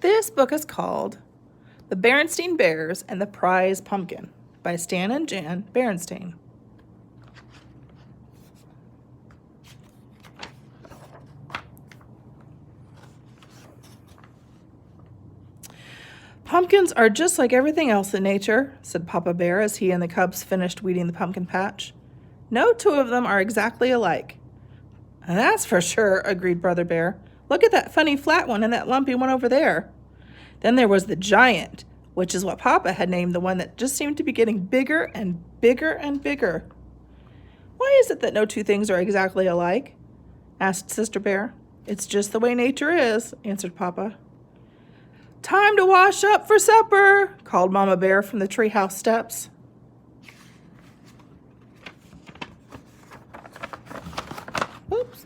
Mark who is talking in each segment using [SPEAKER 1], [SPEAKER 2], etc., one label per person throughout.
[SPEAKER 1] This book is called The Berenstain Bears and the Prize Pumpkin by Stan and Jan Berenstain. Pumpkins are just like everything else in nature, said Papa Bear as he and the cubs finished weeding the pumpkin patch. No two of them are exactly alike. That's for sure, agreed Brother Bear. Look at that funny flat one and that lumpy one over there. Then there was the giant, which is what Papa had named the one that just seemed to be getting bigger and bigger and bigger. Why is it that no two things are exactly alike? Asked Sister Bear. It's just the way nature is, answered Papa. Time to wash up for supper, called Mama Bear from the treehouse steps. Oops.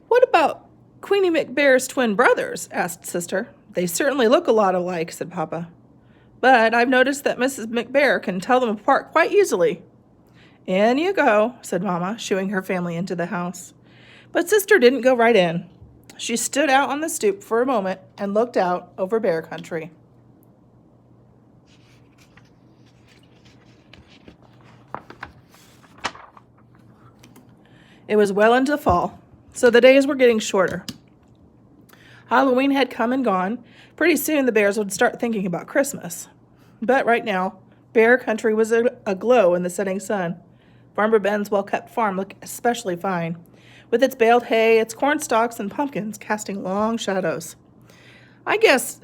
[SPEAKER 1] What about Queenie McBear's twin brothers? Asked Sister. They certainly look a lot alike, said Papa. But I've noticed that Mrs. McBear can tell them apart quite easily. In you go, said Mama, shooing her family into the house. But Sister didn't go right in. She stood out on the stoop for a moment and looked out over bear country. It was well into fall, so the days were getting shorter. Halloween had come and gone. Pretty soon the bears would start thinking about Christmas. But right now, bear country was aglow in the setting sun. Farmer Ben's well-kept farm looked especially fine, with its baled hay, its corn stalks, and pumpkins casting long shadows. I guess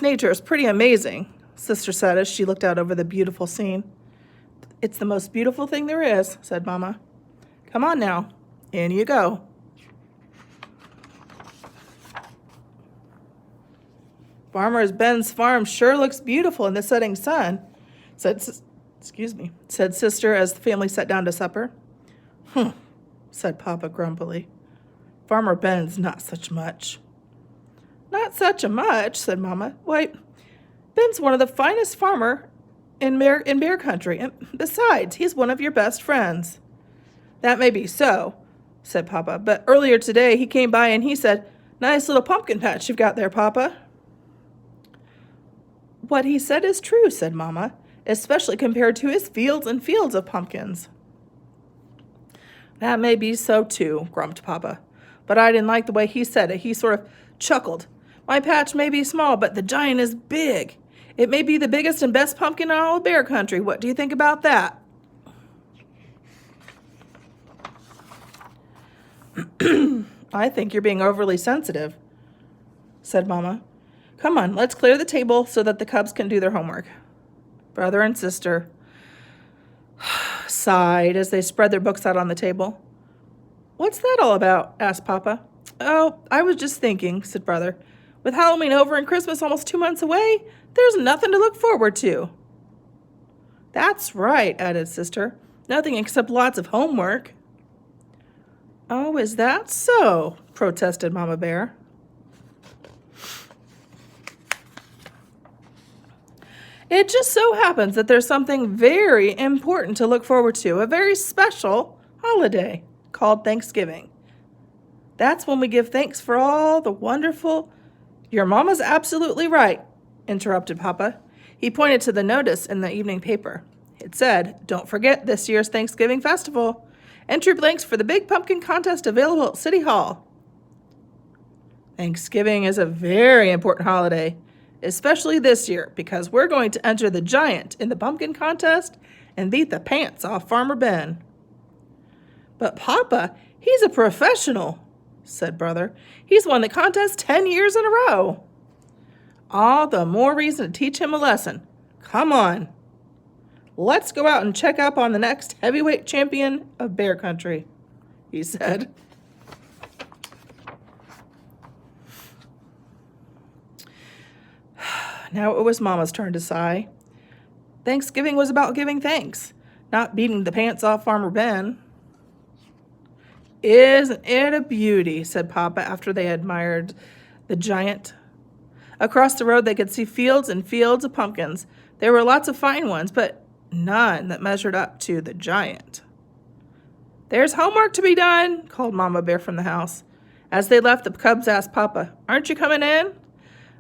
[SPEAKER 1] nature is pretty amazing, Sister said as she looked out over the beautiful scene. It's the most beautiful thing there is, said Mama. Come on now, in you go. Farmer Ben's farm sure looks beautiful in the setting sun, said Sister as the family sat down to supper. Said Papa grumpily. Farmer Ben's not such much. Not such a much, said Mama. Why, Ben's one of the finest farmer in bear country, and besides, he's one of your best friends. That may be so, said Papa, but earlier today he came by and he said, Nice little pumpkin patch you've got there, Papa. What he said is true, said Mama, especially compared to his fields and fields of pumpkins. That may be so too, grumped Papa, but I didn't like the way he said it. He sort of chuckled. My patch may be small, but the giant is big. It may be the biggest and best pumpkin in all of bear country. What do you think about that? I think you're being overly sensitive, said Mama. Come on, let's clear the table so that the cubs can do their homework. Brother and Sister sighed as they spread their books out on the table. What's that all about? Asked Papa. Oh, I was just thinking, said Brother. With Halloween over and Christmas almost 2 months away, there's nothing to look forward to. That's right, added Sister. Nothing except lots of homework. Oh, is that so? Protested Mama Bear. It just so happens that there's something very important to look forward to, a very special holiday called Thanksgiving. That's when we give thanks for all the wonderful... Your Mama's absolutely right, interrupted Papa. He pointed to the notice in the evening paper. It said, Don't forget this year's Thanksgiving festival. Entry blanks for the big pumpkin contest available at City Hall. Thanksgiving is a very important holiday, especially this year, because we're going to enter the giant in the pumpkin contest and beat the pants off Farmer Ben. But Papa, he's a professional, said Brother. He's won the contest 10 years in a row. All the more reason to teach him a lesson. Come on. Let's go out and check up on the next heavyweight champion of bear country, he said. Now it was Mama's turn to sigh. Thanksgiving was about giving thanks, not beating the pants off Farmer Ben. Isn't it a beauty, said Papa after they admired the giant. Across the road they could see fields and fields of pumpkins. There were lots of fine ones, but none that measured up to the giant. There's homework to be done, called Mama Bear from the house. As they left, the cubs asked Papa, Aren't you coming in?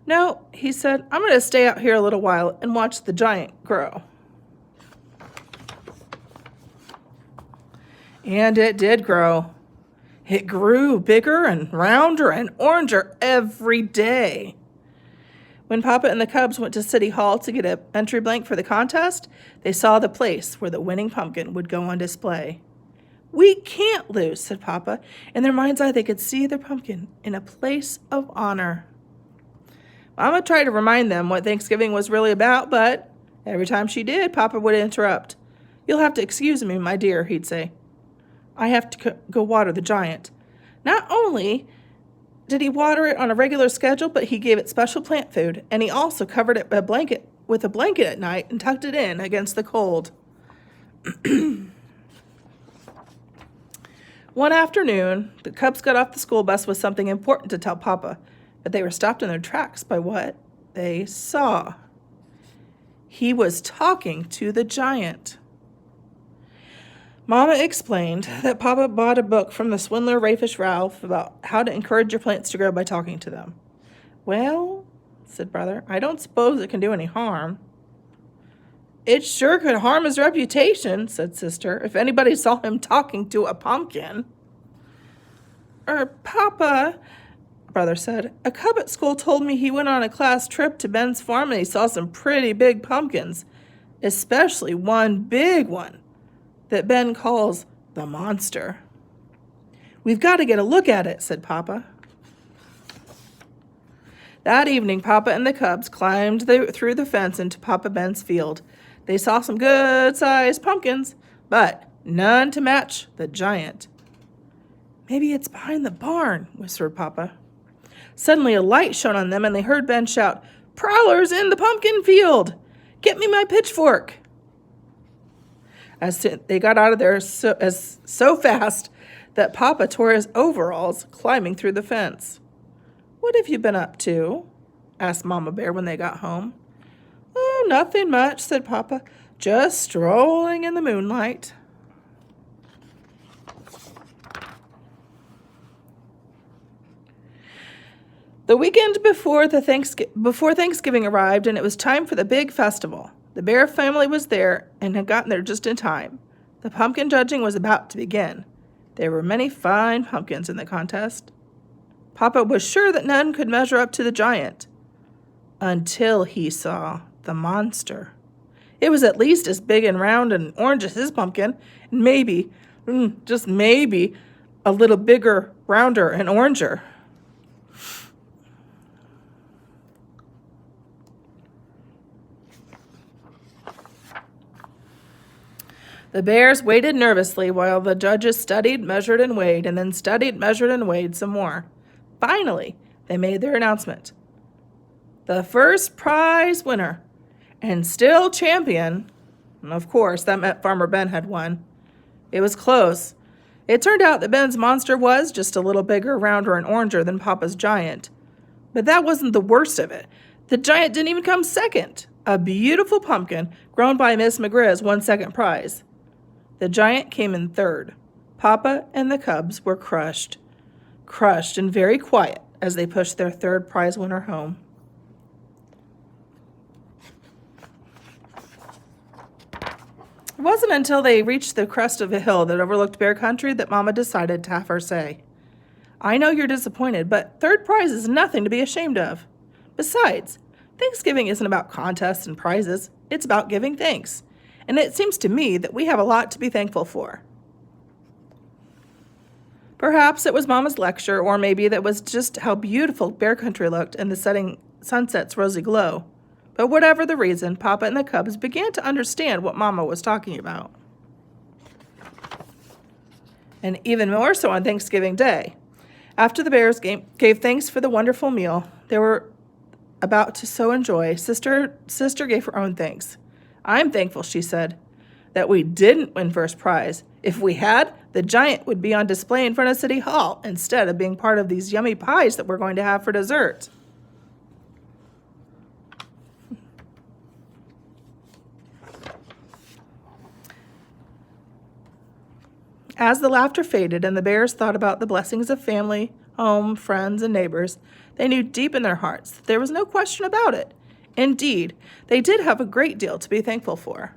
[SPEAKER 1] No, he said, I'm going to stay out here a little while and watch the giant grow. And it did grow. It grew bigger and rounder and oranger every day. When Papa and the cubs went to City Hall to get an entry blank for the contest, they saw the place where the winning pumpkin would go on display. We can't lose, said Papa. In their mind's eye, they could see their pumpkin in a place of honor. Mama tried to remind them what Thanksgiving was really about, but every time she did, Papa would interrupt. You'll have to excuse me, my dear, he'd say. I have to go water the giant. Not only did he water it on a regular schedule, but he gave it special plant food, and he also covered it with a blanket at night and tucked it in against the cold. One afternoon, the cubs got off the school bus with something important to tell Papa, but they were stopped in their tracks by what they saw. He was talking to the giant. Mama explained that Papa bought a book from the swindler Rayfish Ralph about how to encourage your plants to grow by talking to them. Well, said Brother, I don't suppose it can do any harm. It sure could harm his reputation, said Sister, if anybody saw him talking to a pumpkin. Papa, Brother said, a cub at school told me he went on a class trip to Ben's farm and he saw some pretty big pumpkins, especially one big one that Ben calls the monster. We've got to get a look at it, said Papa. That evening, Papa and the cubs climbed through the fence into Papa Ben's field. They saw some good-sized pumpkins, but none to match the giant. Maybe it's behind the barn, whispered Papa. Suddenly a light shone on them, and they heard Ben shout, Prowlers in the pumpkin field! Get me my pitchfork! They got out of there so fast that Papa tore his overalls climbing through the fence. What have you been up to? Asked Mama Bear when they got home. Oh, nothing much, said Papa. Just strolling in the moonlight. The weekend before Thanksgiving arrived, and it was time for the big festival. The Bear family was there and had gotten there just in time. The pumpkin judging was about to begin. There were many fine pumpkins in the contest. Papa was sure that none could measure up to the giant, until he saw the monster. It was at least as big and round and orange as his pumpkin, and maybe, just maybe, a little bigger, rounder, and oranger. The bears waited nervously while the judges studied, measured, and weighed, and then studied, measured, and weighed some more. Finally, they made their announcement. The first prize winner, and still champion, and of course, that meant Farmer Ben had won. It was close. It turned out that Ben's monster was just a little bigger, rounder, and oranger than Papa's giant. But that wasn't the worst of it. The giant didn't even come second. A beautiful pumpkin grown by Miss McGriz won second prize. The giant came in third. Papa and the cubs were crushed and very quiet as they pushed their third prize winner home. It wasn't until they reached the crest of a hill that overlooked Bear Country that Mama decided to have her say. I know you're disappointed, but third prize is nothing to be ashamed of. Besides, Thanksgiving isn't about contests and prizes. It's about giving thanks. And it seems to me that we have a lot to be thankful for. Perhaps it was Mama's lecture, or maybe that was just how beautiful Bear Country looked in the setting sunset's rosy glow. But whatever the reason, Papa and the cubs began to understand what Mama was talking about. And even more so on Thanksgiving Day. After the bears gave thanks for the wonderful meal they were about to so enjoy, Sister gave her own thanks. I'm thankful, she said, that we didn't win first prize. If we had, the giant would be on display in front of City Hall instead of being part of these yummy pies that we're going to have for dessert. As the laughter faded and the bears thought about the blessings of family, home, friends, and neighbors, they knew deep in their hearts that there was no question about it. Indeed, they did have a great deal to be thankful for.